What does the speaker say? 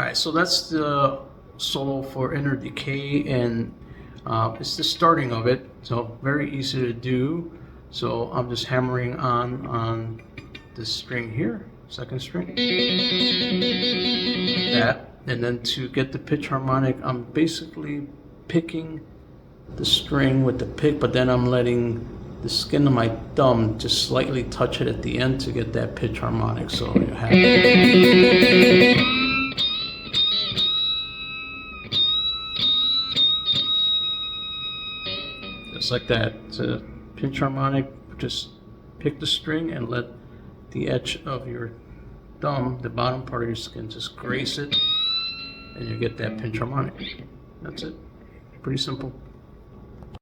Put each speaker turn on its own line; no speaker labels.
Alright, so that's the solo for Inner Decay, and it's the starting of it, so very easy to do. So I'm just hammering on this string here, second string, like that. And then to get the pitch harmonic, I'm basically picking the string with the pick, but then I'm letting the skin of my thumb just slightly touch it at the end to get that pitch harmonic. So you have just like that. It's a pinch harmonic. Just pick the string and let the edge of your thumb, the bottom part of your skin, just grace it, and you get that pinch harmonic. That's it. Pretty simple.